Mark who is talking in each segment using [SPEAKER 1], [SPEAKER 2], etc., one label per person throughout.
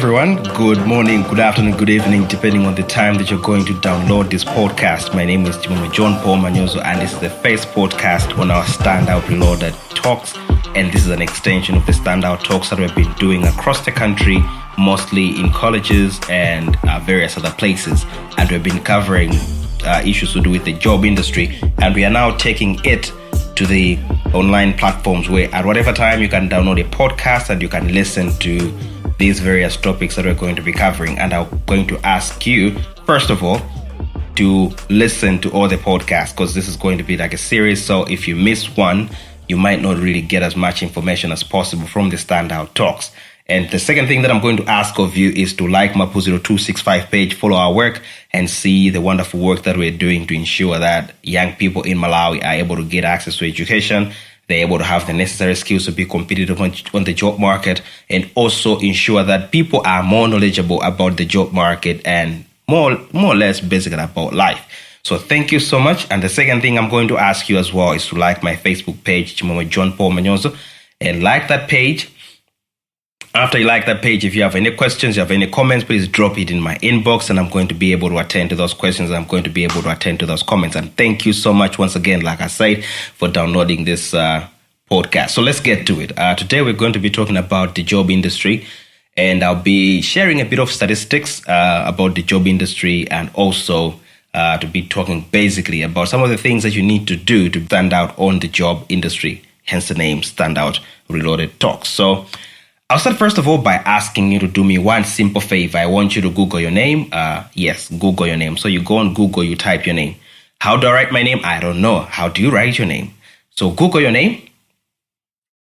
[SPEAKER 1] everyone. Good morning, good afternoon, good evening, depending on the time that you're going to download this podcast. My name is John Paul Manyozo, and this is the first podcast on our Standout Reloaded Talks. And this is an extension of the Standout Talks that we've been doing across the country, mostly in colleges and various other places. And we've been covering issues to do with the job industry. And we are now taking it to the online platforms where at whatever time you can download a podcast and you can listen to these various topics that we're going to be covering. And I'm going to ask you, first of all, to listen to all the podcasts, because this is going to be like a series. So if you miss one, you might not really get as much information as possible from the Standout Talks. And the second thing that I'm going to ask of you is to like Mapu0265 page, follow our work, and see the wonderful work that we're doing to ensure that young people in Malawi are able to get access to education. They're able to have the necessary skills to be competitive on the job market, and also ensure that people are more knowledgeable about the job market and more or less basically about life. So thank you so much. And the second thing I'm going to ask you as well is to like my Facebook page, John Paul Manyozo, and like that page. After you like that page, if you have any questions, you have any comments, please drop it in my inbox, and I'm going to be able to attend to those questions. I'm going to be able to attend to those comments. And thank you so much once again, like I said, for downloading this podcast. So let's get to it. Today, we're going to be talking about the job industry, and I'll be sharing a bit of statistics about the job industry, and also to be talking basically about some of the things that you need to do to stand out on the job industry, hence the name Standout Reloaded Talks. So I'll start first of all by asking you to do me one simple favor. I want you to Google your name. Yes, Google your name. So you go on Google, you type your name. How do I write my name? I don't know. How do you write your name? So Google your name.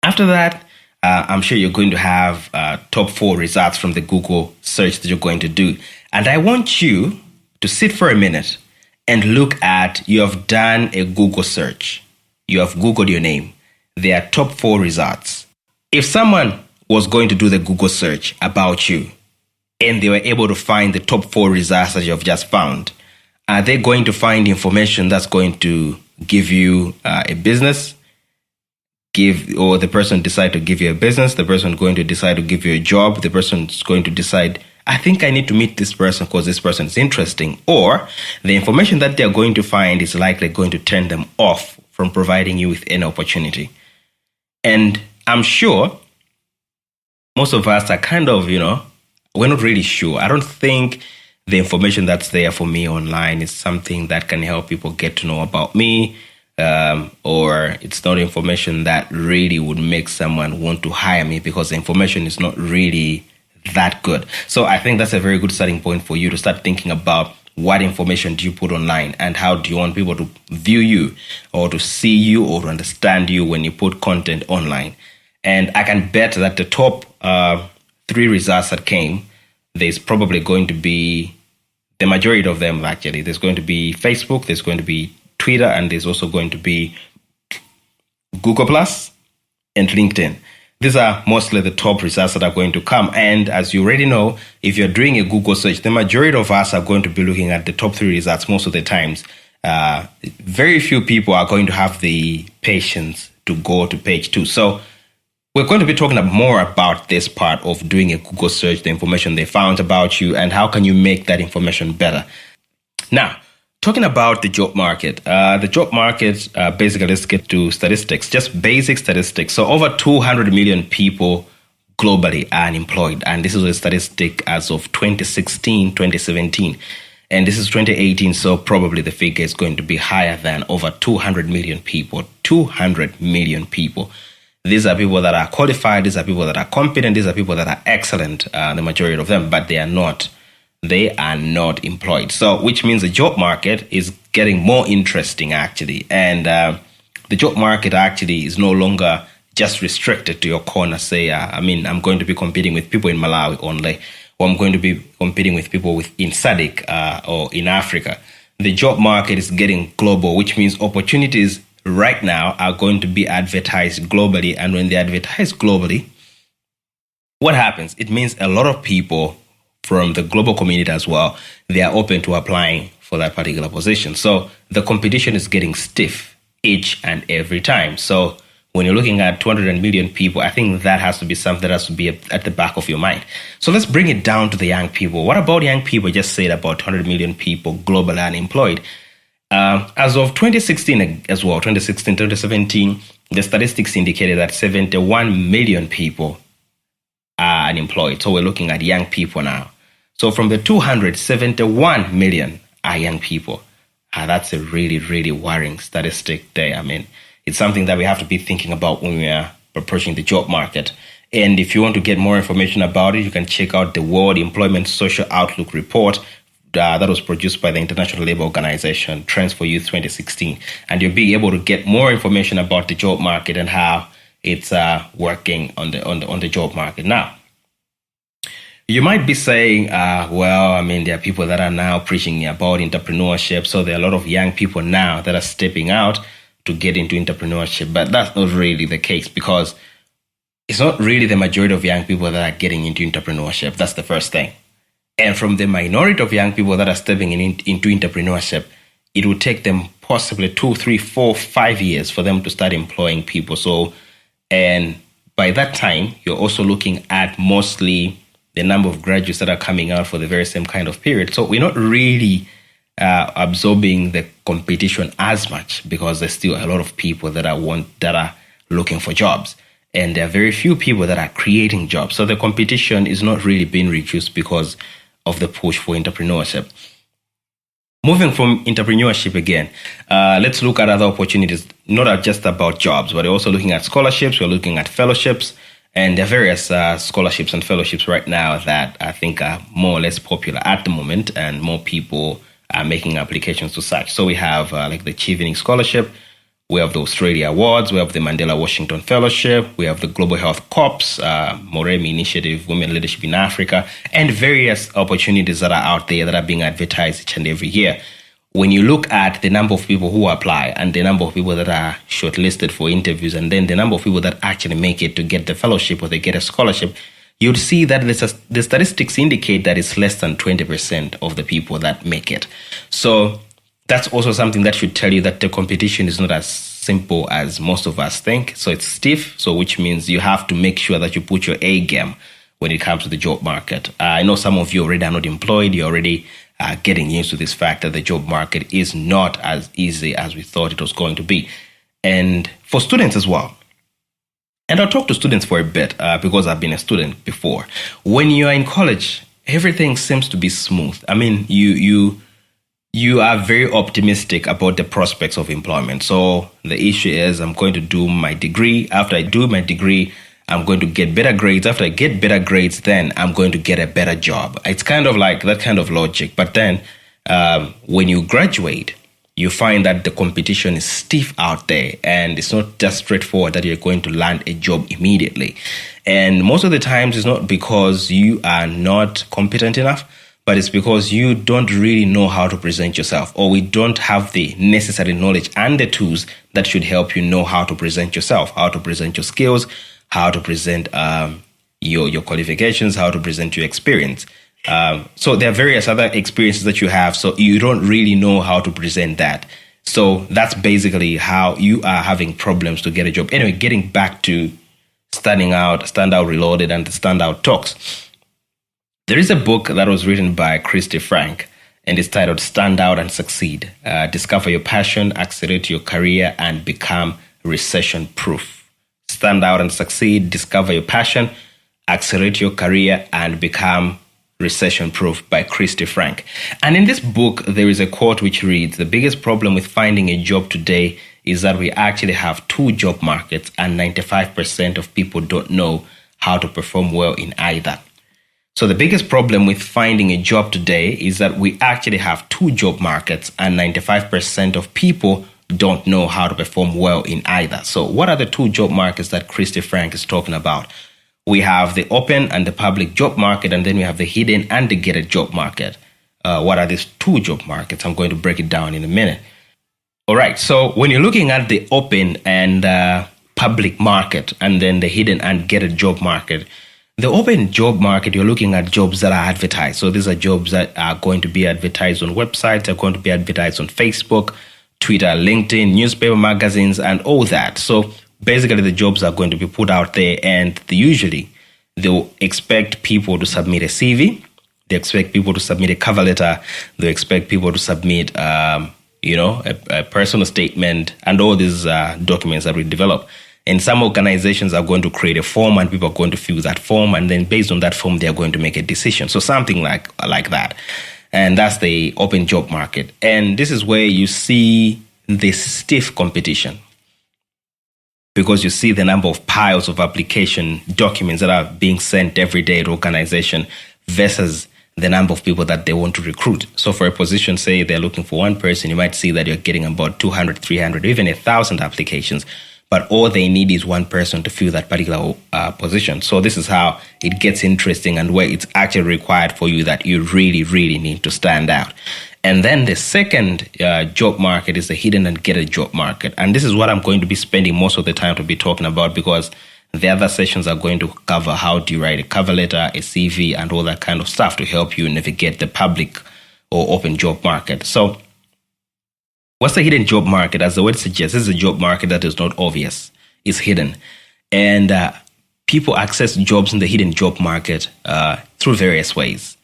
[SPEAKER 1] After that, I'm sure you're going to have top 4 results from the Google search that you're going to do. And I want you to sit for a minute and look at, you have done a Google search. You have Googled your name. There are top 4 results. If someone was going to do the Google search about you, and they were able to find the top 4 results that you have just found, are they going to find information that's going to give you a business? Or the person decide to give you a business? The person going to decide to give you a job? The person's going to decide, I think I need to meet this person because this person is interesting. Or the information that they're going to find is likely going to turn them off from providing you with any opportunity. And I'm sure most of us are kind of, we're not really sure. I don't think the information that's there for me online is something that can help people get to know about me, or it's not information that really would make someone want to hire me because the information is not really that good. So I think that's a very good starting point for you to start thinking about what information do you put online and how do you want people to view you or to see you or to understand you when you put content online. And I can bet that the top 3 results that came, there's probably going to be, the majority of them actually, there's going to be Facebook, there's going to be Twitter, and there's also going to be Google Plus and LinkedIn. These are mostly the top results that are going to come. And as you already know, if you're doing a Google search, the majority of us are going to be looking at the top 3 results most of the times. Very few people are going to have the patience to go to page 2. So we're going to be talking more about this part of doing a Google search, the information they found about you, and how can you make that information better. Now, talking about the job market. The job market, basically, let's get to statistics, just basic statistics. So over 200 million people globally are unemployed. And this is a statistic as of 2016, 2017. And this is 2018, so probably the figure is going to be higher than over 200 million people. 200 million people. These are people that are qualified, these are people that are competent, these are people that are excellent, the majority of them, but they are not employed. So which means the job market is getting more interesting actually. And the job market actually is no longer just restricted to your corner. Say, I'm going to be competing with people in Malawi only, or I'm going to be competing with people in SADC or in Africa. The job market is getting global, which means opportunities right now are going to be advertised globally. And when they advertise globally, what happens? It means a lot of people from the global community as well, they are open to applying for that particular position. So the competition is getting stiff each and every time. So when you're looking at 200 million people, I think that has to be something that has to be at the back of your mind. So let's bring it down to the young people. What about young people? Just said about 200 million people globally unemployed. As of 2016 as well, 2016, 2017, the statistics indicated that 71 million people are unemployed. So we're looking at young people now. So from the 271 million are young people. That's a really, really worrying statistic there. I mean, it's something that we have to be thinking about when we are approaching the job market. And if you want to get more information about it, you can check out the World Employment Social Outlook Report that was produced by the International Labour Organization, Trends for Youth 2016. And you'll be able to get more information about the job market and how it's working on the job market. Now, you might be saying, well, I mean, there are people that are now preaching about entrepreneurship. So there are a lot of young people now that are stepping out to get into entrepreneurship. But that's not really the case, because it's not really the majority of young people that are getting into entrepreneurship. That's the first thing. And from the minority of young people that are stepping into entrepreneurship, it will take them possibly 2, 3, 4, 5 years for them to start employing people. So, and by that time, you're also looking at mostly the number of graduates that are coming out for the very same kind of period. So we're not really absorbing the competition as much, because there's still a lot of people that are looking for jobs, and there are very few people that are creating jobs. So the competition is not really being reduced because of the push for entrepreneurship. Moving from entrepreneurship again, let's look at other opportunities, not just about jobs, but we're also looking at scholarships, we're looking at fellowships, and there are various scholarships and fellowships right now that I think are more or less popular at the moment, and more people are making applications to such. So we have like the Chevening Scholarship, we have the Australia Awards, we have the Mandela Washington Fellowship, we have the Global Health Corps, Moremi Initiative, Women Leadership in Africa, and various opportunities that are out there that are being advertised each and every year. When you look at the number of people who apply and the number of people that are shortlisted for interviews, and then the number of people that actually make it to get the fellowship or they get a scholarship, you'd see that the statistics indicate that it's less than 20% of the people that make it. So that's also something that should tell you that the competition is not as simple as most of us think. So it's stiff, so which means you have to make sure that you put your A game when it comes to the job market. I know some of you already are not employed. You're already getting used to this fact that the job market is not as easy as we thought it was going to be. And for students as well. And I'll talk to students for a bit because I've been a student before. When you are in college, everything seems to be smooth. I mean, you are very optimistic about the prospects of employment. So the issue is, I'm going to do my degree. After I do my degree, I'm going to get better grades. After I get better grades, then I'm going to get a better job. It's kind of like that kind of logic. But then when you graduate, you find that the competition is stiff out there, and it's not just straightforward that you're going to land a job immediately. And most of the times it's not because you are not competent enough, but it's because you don't really know how to present yourself, or we don't have the necessary knowledge and the tools that should help you know how to present yourself, how to present your skills, how to present your qualifications, how to present your experience. So there are various other experiences that you have, so you don't really know how to present that. So that's basically how you are having problems to get a job. Anyway, getting back to Standout Reloaded and the Standout Talks. There is a book that was written by Christy Frank, and it's titled Stand Out and Succeed. Discover your passion, accelerate your career, and become recession-proof. Stand out and succeed, discover your passion, accelerate your career, and become recession-proof by Christy Frank. And in this book, there is a quote which reads, "The biggest problem with finding a job today is that we actually have two job markets, and 95% of people don't know how to perform well in either." So the biggest problem with finding a job today is that we actually have two job markets, and 95% of people don't know how to perform well in either. So what are the two job markets that Christy Frank is talking about? We have the open and the public job market, and then we have the hidden and the gated job market. What are these two job markets? I'm going to break it down in a minute. All right, so when you're looking at the open and public market, and then the hidden and gated job market, the open job market, you're looking at jobs that are advertised. So these are jobs that are going to be advertised on websites, are going to be advertised on Facebook, Twitter, LinkedIn, newspaper, magazines, and all that. So basically the jobs are going to be put out there, and they'll expect people to submit a CV. They expect people to submit a cover letter. They expect people to submit, a personal statement, and all these documents that we develop. And some organizations are going to create a form, and people are going to fill that form, and then based on that form, they are going to make a decision. So something like that. And that's the open job market. And this is where you see this stiff competition, because you see the number of piles of application documents that are being sent every day to organization versus the number of people that they want to recruit. So for a position, say they're looking for one person, you might see that you're getting about 200, 300, even 1,000 applications. But all they need is one person to fill that particular position. So this is how it gets interesting, and where it's actually required for you that you really, really need to stand out. And then the second job market is the hidden and gated job market. And this is what I'm going to be spending most of the time to be talking about, because the other sessions are going to cover how do you write a cover letter, a CV, and all that kind of stuff to help you navigate the public or open job market. So what's the hidden job market? As the word suggests, this is a job market that is not obvious. It's hidden. And people access jobs in the hidden job market through various ways.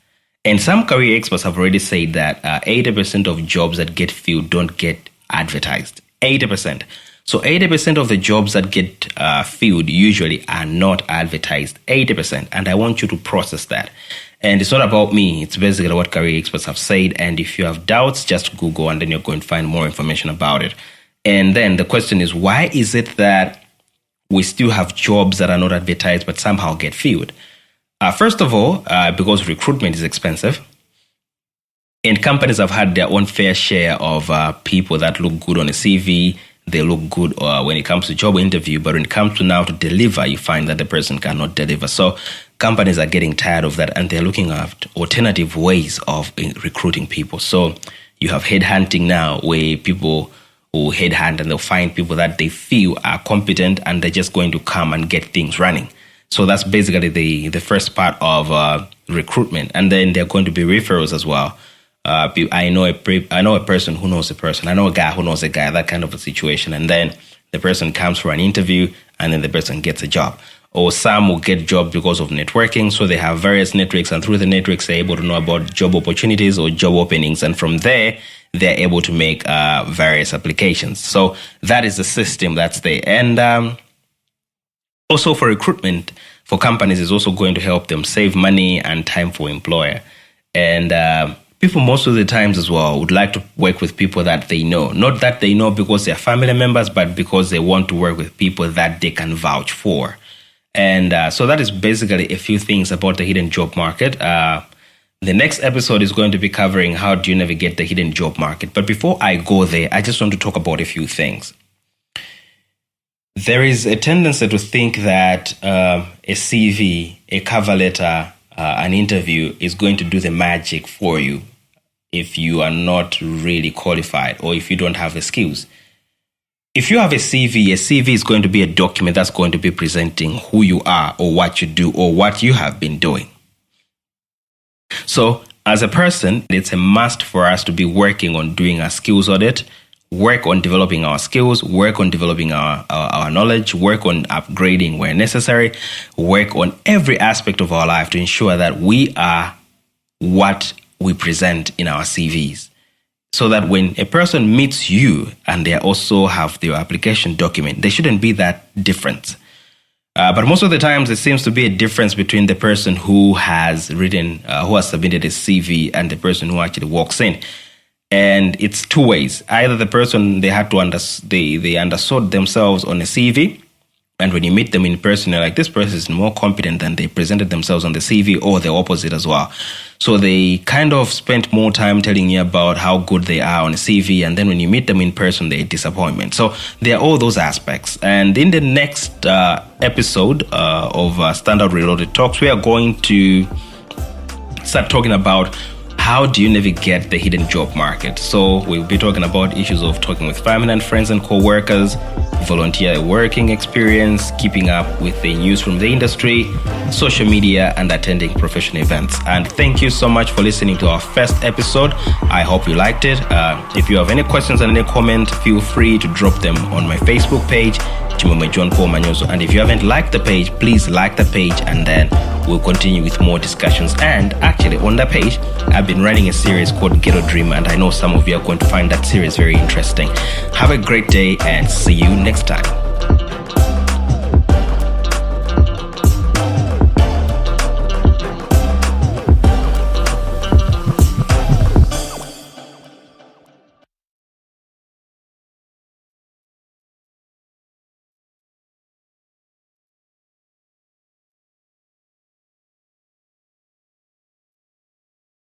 [SPEAKER 1] And some career experts have already said that 80% of jobs that get filled don't get advertised. 80%. So 80% of the jobs that get filled usually are not advertised. 80%. And I want you to process that. And it's not about me. It's basically what career experts have said. And if you have doubts, just Google, and then you're going to find more information about it. And then the question is, why is it that we still have jobs that are not advertised but somehow get filled? First of all, because recruitment is expensive. And companies have had their own fair share of people that look good on a CV. They look good when it comes to job interview, but when it comes to now to deliver, you find that the person cannot deliver. So companies are getting tired of that, and they're looking at alternative ways of recruiting people. So you have headhunting now, where people will headhunt and they'll find people that they feel are competent, and they're just going to come and get things running. So that's basically the first part of recruitment. And then there are going to be referrals as well. I know a person who knows a person. I know a guy who knows a guy, that kind of a situation. And then the person comes for an interview, and then the person gets a job. Or some will get jobs because of networking. So they have various networks, and through the networks, they're able to know about job opportunities or job openings. And from there, they're able to make various applications. So that is the system that's there. And also for recruitment, for companies, is also going to help them save money and time for employer. And people most of the times as well would like to work with people that they know. Not that they know because they're family members, but because they want to work with people that they can vouch for. And so that is basically a few things about the hidden job market. The next episode is going to be covering how do you navigate the hidden job market. But before I go there, I just want to talk about a few things. There is a tendency to think that a CV, a cover letter, an interview is going to do the magic for you if you are not really qualified or if you don't have the skills. If you have a CV is going to be a document that's going to be presenting who you are or what you do or what you have been doing. So as a person, it's a must for us to be working on doing our skills audit, work on developing our skills, work on developing our knowledge, work on upgrading where necessary, work on every aspect of our life to ensure that we are what we present in our CVs. So that when a person meets you and they also have their application document, they shouldn't be that different. But most of the times, it seems to be a difference between the person who has who has submitted a CV and the person who actually walks in. And it's two ways. Either the person, they undersold themselves on a CV, and when you meet them in person, you're like, this person is more competent than they presented themselves on the CV, or the opposite as well. So they kind of spent more time telling you about how good they are on a CV, and then when you meet them in person, they're a disappointment. So there are all those aspects. And in the next episode of Standout Reloaded Talks, we are going to start talking about how do you navigate the hidden job market? So we'll be talking about issues of talking with family and friends and co-workers, volunteer working experience, keeping up with the news from the industry, social media, and attending professional events. And thank you so much for listening to our first episode. I hope you liked it. If you have any questions and any comment, feel free to drop them on my Facebook page, Chimome John Paul Manyozo. And if you haven't liked the page, please like the page, and then we'll continue with more discussions. And actually, on the page, I've been running a series called Ghetto Dream, and I know some of you are going to find that series very interesting. Have a great day and see you next time.